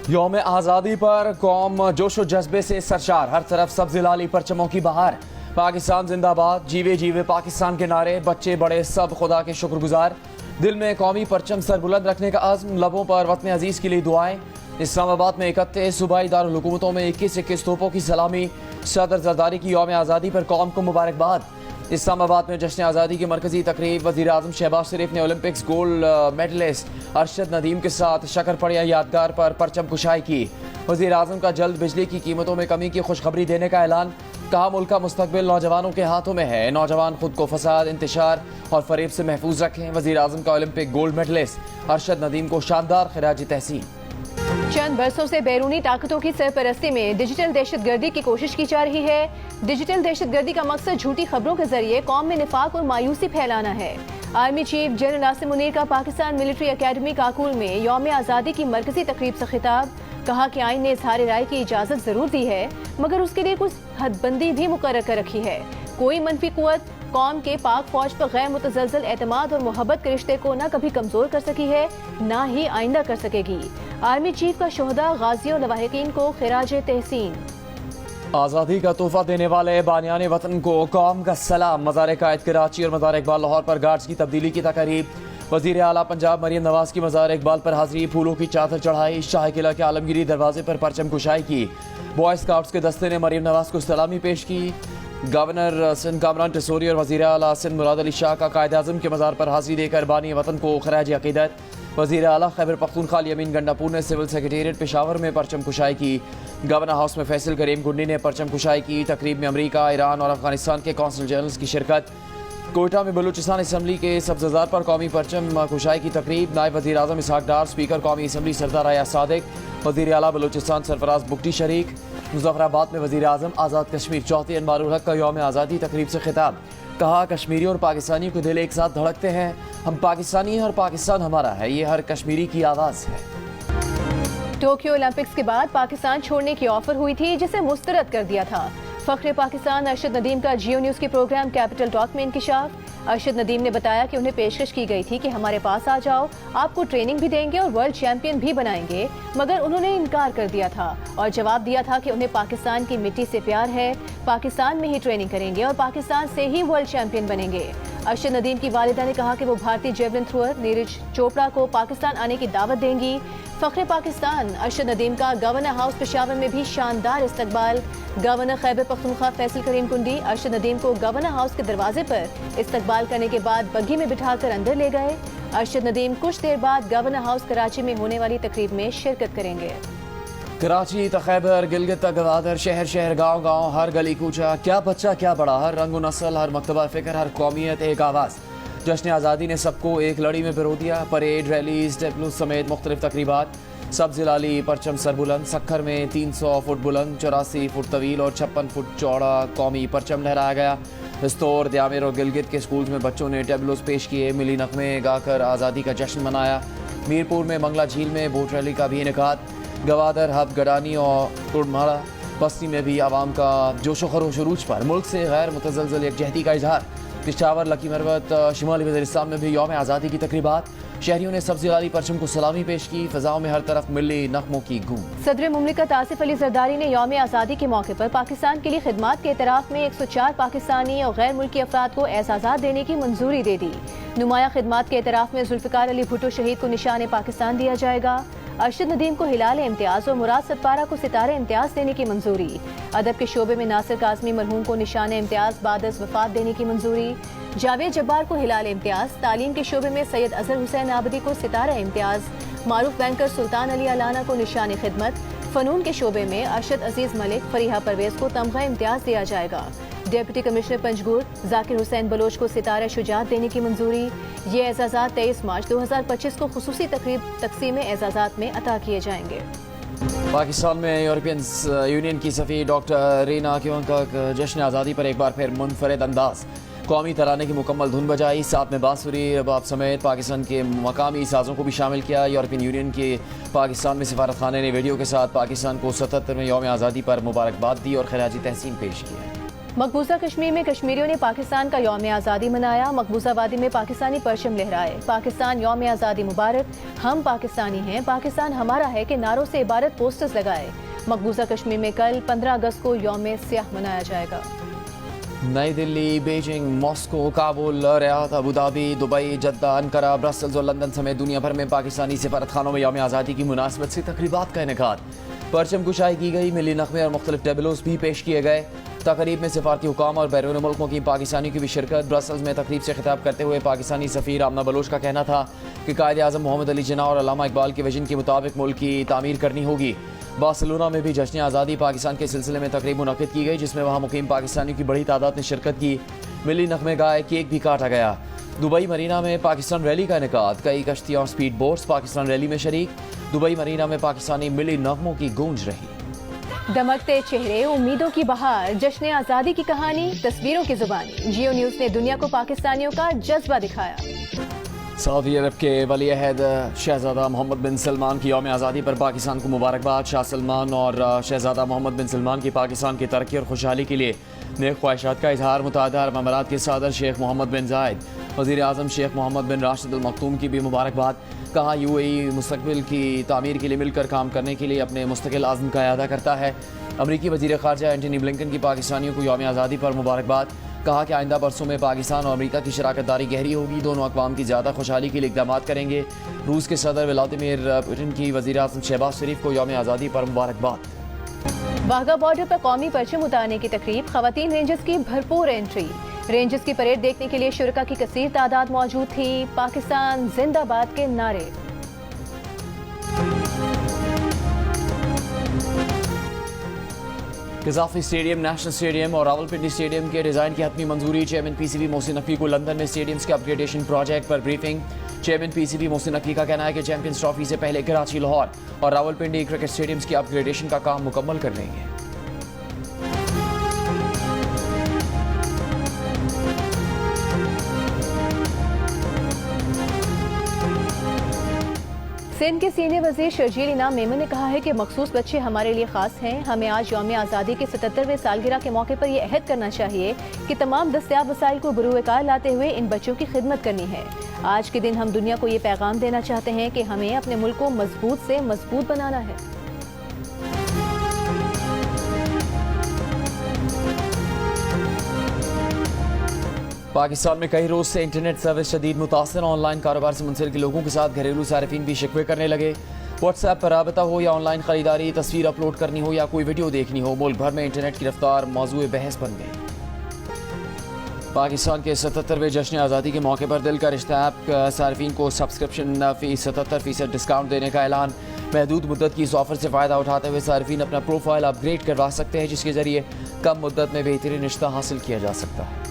यौम आज़ादी पर कौम जोशो जज्बे से सरशार, हर तरफ सब्ज़ लाली परचमों की बहार। पाकिस्तान जिंदाबाद, जीवे जीवे पाकिस्तान के नारे, बच्चे बड़े सब खुदा के शुक्रगुजार। दिल में कौमी परचम सर बुलंद रखने का आज़म, लबों पर वतन अजीज़ के लिए दुआएं। इस्लामाबाद में 31 सूबाई दारुल-हुकूमतों में 21 तोपों की सलामी। सदर जरदारी की यौम आज़ादी पर कौम को मुबारकबाद। इस्लामाबाद में जश्न आज़ादी की मरकजी तकरीब, वज़ीर आज़म शहबाज शरीफ ने Olympics gold medalist Arshad Nadeem के साथ शक्करपड़िया यादगार पर परचम कुशाई की। वज़ीर आज़म का जल्द बिजली की कीमतों में कमी की खुशखबरी देने का ऐलान। कहा मुल्क का मुस्तकबिल नौजवानों के हाथों में है, नौजवान खुद को फसाद, इंतशार और फरेब से महफूज रखें। वज़ीर आज़म का Olympic gold medalist Arshad Nadeem को शानदार खिराज तहसीन। चंद बरसों से बैरूनी ताकतों की सरपरस्ती में डिजिटल दहशतगर्दी की कोशिश की जा रही है। डिजिटल दहशतगर्दी का मकसद झूठी खबरों के जरिए कौम में निफाक और मायूसी फैलाना है। Army chief general Nasir Munir का पाकिस्तान मिलिट्री अकेडमी काकुल में यौम आज़ादी की मरकजी तकरीब से खिताब। कहा कि आइन ने इजहार राय की इजाज़त जरूर दी है, मगर उसके लिए कुछ हदबंदी भी मुकर्रर कर रखी है। कोई मनफी कुव्वत कौम के पाक फौज पर गैर मुतज़लज़ल एतमाद और मोहब्बत के रिश्ते को न कभी कमजोर कर सकी है, न ही आइंदा कर सकेगी। आर्मी चीफ का शोहदा, गाजियों और लवाहिकीन को खिराज तहसीन। आज़ादी का तोहफा देने वाले बानियान वतन को कौम का सलाम। मज़ार कायद कराची और मज़ार इकबाल लाहौर पर गार्ड्स की तब्दीली की तकरीब। वज़ीर आला पंजाब मरीम नवाज की मज़ार इकबाल पर हाजिरी, फूलों की चादर चढ़ाई। शाह किला के आलमगीरी दरवाजे पर परचम कुशाई की। बॉय स्काउट्स के दस्ते ने मरीम नवाज को सलामी पेश की। गवर्नर सिंध कामरान टिसोरी और वज़ीर आला सिंध मुराद अली शाह का कायद आज़म के मज़ार पर हाजिरी देकर बानी वतन को खराज अक़ीदत। वज़ीर आला खैबर पख्तूनख्वा यमीन गंडापुर ने सिविल सेक्रेटेरिएट पेशावर में परचम कुशाई की। गवर्नर हाउस में फैसल करीम गुंडी ने परचम कुशाई की। तकरीब में अमरीका, ईरान और अफगानिस्तान के कौंसल जनरल्स की शिरकत। कोयटा में बलूचिस्तान असम्बली के सब्ज़जार पर कौमी परचम कुशाई की तकरीब। नायब वज़ीर आज़म इसहाक डार, स्पीकर कौमी असम्बली सरदार अयाज सादिक, वज़ीर आला बलूचिस्तान सरफराज बुगटी शरीक। मुज़फ़्फ़राबाद में वज़ीर आज़म आज़ाद कश्मीर चौथी अनवारुल हक का यौम आज़ादी तकरीब से खिताब। कहा कश्मीरी और पाकिस्तानी के दिल एक साथ धड़कते हैं, हम पाकिस्तानी हैं और पाकिस्तान हमारा है, ये हर कश्मीरी की आवाज़ है। टोक्यो ओलंपिक्स के बाद पाकिस्तान छोड़ने की ऑफर हुई थी, जिसे मुस्तरद कर दिया था। फ़ख्र पाकिस्तान अरशद नदीम का जियो न्यूज़ के प्रोग्राम कैपिटल टॉक में इंकिशाफ। अरशद नदीम ने बताया कि उन्हें पेशकश की गई थी कि हमारे पास आ जाओ, आपको ट्रेनिंग भी देंगे और वर्ल्ड चैंपियन भी बनाएंगे, मगर उन्होंने इनकार कर दिया था और जवाब दिया था कि उन्हें पाकिस्तान की मिट्टी से प्यार है, पाकिस्तान में ही ट्रेनिंग करेंगे और पाकिस्तान से ही वर्ल्ड चैंपियन बनेंगे। अरशद नदीम की वालिदा ने कहा कि वो भारतीय जेवलिन थ्रोअर नीरज चोपड़ा को पाकिस्तान आने की दावत देंगी। फ़ख्र पाकिस्तान अरशद नदीम का गवर्नर हाउस पेशावर में भी शानदार इस्तकबाल। गवर्नर खैबर पख्तूनख्वा फैसल करीम कुंडी अरशद नदीम को गवर्नर हाउस के दरवाजे पर इस्तकबाल करने के बाद बग्घी में बिठाकर अंदर ले गए। अरशद नदीम कुछ देर बाद गवर्नर हाउस कराची में होने वाली तकरीब में शिरकत करेंगे। कराची तो खैबर, गिलगित तक गवादर, शहर शहर गाँव गाँव, हर गली कूचा, क्या बच्चा क्या बड़ा, हर रंग नस्ल, हर मकतबा फ़िक्र, हर कौमियत एक आवाज़। जश्न आज़ादी ने सबको एक लड़ी में पिरो दिया। परेड, रैली, स्टेपलू समेत मुख्तलिफ तकरीबात। सब्ज़ लाली परचम सरबुलंद। सक्खर में 300 फुट बुलंद, 84 फुट तवील और 56 फुट चौड़ा कौमी परचम लहराया गया। इस्तौर, द्यामिर और गिलगित के स्कूल्स में बच्चों ने टेबलोस पेश किए, मिली नगमे गाकर आज़ादी का जश्न मनाया। मीरपुर में मंगला झील में बोट रैली का भी इनेकाद। गवादर, हब, गडानी और टुडमाड़ा बस्ती में भी आवाम का जोशो खरोश उरूज पर, मुल्क से गैर मुतज़लज़ल यकजहती का इजहार। पिशावर, लकी मरवत, शिमाली वज़ीरिस्तान में भी यौम आज़ादी की तकरीबात। शहरियों ने सब्ज़ लाली परचम को सलामी पेश की। फ़ज़ाओं में हर तरफ मिली नग़मों की गूंज। सदर मुमलिकत आसिफ अली ज़रदारी ने यौम आज़ादी के मौके पर पाकिस्तान के लिए खिदमात के एतराफ़ में 104 पाकिस्तानी और गैर मुल्की अफराद को एज़ाज़ात देने की मंजूरी दे दी। नुमाया खिदमात के एतराफ़ में जुल्फ़िकार अली भुट्टो शहीद को निशान पाकिस्तान दिया जाएगा। अरशद नदीम को हिलाल इम्तियाज़ और मुराद सतपारा को सितारे इम्तियाज़ देने की मंजूरी। अदब के शोबे में नासिर काज़मी मरहूम को निशान इम्तियाज़ बादस वफ़ात देने की मंजूरी। जावेद जब्बार को हिलाल इम्तियाज़। तालीम के शोबे में सैयद अज़हर हुसैन आबदी को सितारा इम्तियाज़। मारूफ बैंकर सुल्तान अली अलाना को निशान खिदमत। फ़नून के शोबे में अरशद अजीज़ मलिक, फरीहा परवेज़ को तमग़ा इम्तियाज़ दिया जाएगा। डिप्टी कमिश्नर पंजगुर ज़ाकिर हुसैन बलोच को सितारा शुजात देने की मंजूरी। ये एज़ाज़ात 23 मार्च 2025 को खुसूसी तकरीब तकसीम एज़ाज़ात में अता किए जाएंगे। पाकिस्तान में यूरोपियन यूनियन की सफ़ी डॉक्टर रीना किवंका जश्न आज़ादी पर एक बार फिर मुनफरद अंदाज। कौमी तराने की मुकम्मल धुन बजाई, साथ में बांसुरी, रबाब समेत पाकिस्तान के मकामी साज़ों को भी शामिल किया। यूरोपियन यूनियन के पाकिस्तान में सिफारत खाने ने वीडियो के साथ पाकिस्तान को 77वें यौम आज़ादी पर मुबारकबाद दी और खिराजी तहसीन पेश किया। मकबूजा कश्मीर में कश्मीरियों ने पाकिस्तान का यौम आज़ादी मनाया। मकबूजा वादी में पाकिस्तानी परचम लहराए। पाकिस्तान यौम आज़ादी मुबारक, हम पाकिस्तानी हैं, पाकिस्तान हमारा है के नारों से इबारत पोस्टर्स लगाए। मकबूजा कश्मीर में कल 15 अगस्त को यौम सियाह मनाया जाएगा। नई Delhi, Beijing, Moscow, Kabul, Riyadh, Abu Dhabi, Dubai, Jeddah, Ankara, Brussels और लंदन समेत दुनिया भर में पाकिस्तानी सफारतखानों में यौम आज़ादी की मुनासबत से तकरीबात का इनेकाद। परचम कुशाई की गई, मिली नग़मे और मुख्तलिफ टेबलोस भी पेश किए गए। तकरीब में सिफारती हुकाम और बैरून मुल्कों की पाकिस्तानियों की भी शिरकत। ब्रसल्स में तकरीब से खिताब करते हुए पाकिस्तानी सफ़ीर आमना बलोच का कहना था कि कायद आज़म मोहम्मद अली जिन्ना और अल्लामा इकबाल के विजन के मुताबिक मुल्क की तामीर करनी होगी। बार्सिलोना में भी जश्न आज़ादी पाकिस्तान के सिलसिले में तकरीब मुनक़िद की गई, जिसमें वहाँ मुकीम पाकिस्तानियों की बड़ी तादाद ने शिरकत की। मिली नग़मे गाए, केक भी काटा गया। दुबई मरीना में पाकिस्तान रैली का इनेकाद, कई कश्तियाँ और स्पीड बोट्स पाकिस्तान रैली में शरीक। दुबई मरीना में पाकिस्तानी मिली नग़मों की गूंज रही। दमकते चेहरे, उम्मीदों की बहार, जश्न आज़ादी की कहानी तस्वीरों की जुबानी। जियो न्यूज़ ने दुनिया को पाकिस्तानियों का जज्बा दिखाया। सऊदी अरब के वली अहद शहजादा मोहम्मद बिन सलमान की यौम आज़ादी पर पाकिस्तान को मुबारकबाद। शाह सलमान और शहजादा मोहम्मद बिन सलमान की पाकिस्तान की तरक्की और खुशहाली के लिए नेक ख्वाहिशात का इजहार। मुत्तहिदा अरब अमारात के सदर शेख मोहम्मद बिन जायद, वज़ीर आज़म शेख मोहम्मद बिन राशिद अल मखतूम की भी मुबारकबाद। कहा UAE मुस्तक़बिल की तामीर के लिए मिलकर काम करने के लिए अपने मुस्तकिल आज़म का इरादा करता है। अमरीकी वज़ीर ख़ारजा एंटनी ब्लिंकन की पाकिस्तानियों को यौम आज़ादी पर मुबारकबाद। कहा कि आइंदा बरसों में पाकिस्तान और अमेरिका की शराकत दारी गहरी होगी। दोनों अक़वाम की ज़्यादा खुशहाली के लिए इक़दाम करेंगे। रूस के सदर व्लादिमीर पुतिन की वज़ीर आज़म शहबाज शरीफ को यौम आज़ादी पर मुबारकबाद। वाघा बॉर्डर पर कौमी परचम उतारने की तकरीब, ख़वातीन रेंजर्स की भरपूर एंट्री। रेंजर्स की परेड देखने के लिए शुरका की कसीर तादाद मौजूद थी। पाकिस्तान जिंदाबाद के नारे। कज़ाफ़ी स्टेडियम, नेशनल स्टेडियम और रावलपिंडी स्टेडियम के डिज़ाइन की हतमी मंजूरी। चेयरमैन PCB मोहसिन नकवी को लंदन में स्टेडियम्स के अपग्रेडेशन प्रोजेक्ट पर briefing. Chairman PCB Mohsin Naqvi का कहना है कि चैंपियंस ट्रॉफी से पहले कराची, लाहौर और रावलपिंडी क्रिकेट स्टेडियम्स के अपग्रेडेशन का काम मुकम्मल कर लेंगे। सिंध के सीनियर वजीर शर्जील इनाम मेमन ने कहा है कि मखसूस बच्चे हमारे लिए खास हैं। हमें आज यौम आज़ादी के 77वें सालगिरह के मौके पर यह अहद करना चाहिए कि तमाम दस्तयाब वसाइल को बरूएकार लाते हुए इन बच्चों की खिदमत करनी है। आज के दिन हम दुनिया को ये पैगाम देना चाहते हैं कि हमें अपने मुल्क को मजबूत से मजबूत बनाना है। पाकिस्तान में कई रोज से इंटरनेट सर्विस शदीद मुतासर। ऑनलाइन कारोबार से मुंसलिक लोगों के साथ घरेलू सारिफीन भी शिकवे करने लगे। व्हाट्सएप पर राबता हो या ऑनलाइन खरीदारी, तस्वीर अपलोड करनी हो या कोई वीडियो देखनी हो, मुल्क भर में इंटरनेट की रफ्तार मौजूए बहस बन गई। पाकिस्तान के 77वें जश्न आज़ादी के मौके पर दिल का रिश्ता ऐप सारिफीन को सब्सक्रिप्शन फीस 77% डिस्काउंट देने का ऐलान। महदूद मुद्दत की इस ऑफर से फ़ायदा उठाते हुए सारिफीन अपना प्रोफाइल अपग्रेड करवा सकते हैं, जिसके जरिए कम मुद्दत में बेहतरीन रिश्ता हासिल किया जा सकता है।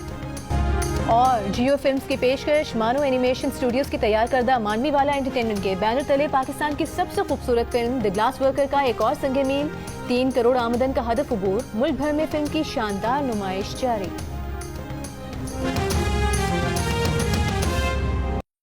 और जियो फिल्म्स की पेशकश, मानो एनिमेशन स्टूडियोज की तैयार करदा मानवी वाला एंटरटेनमेंट के बैनर तले पाकिस्तान की सबसे खूबसूरत फिल्म द ग्लास वर्कर का एक और संग मील। 3 करोड़ आमदन का हदफ अबूर। मुल्क भर में फिल्म की शानदार नुमाइश जारी।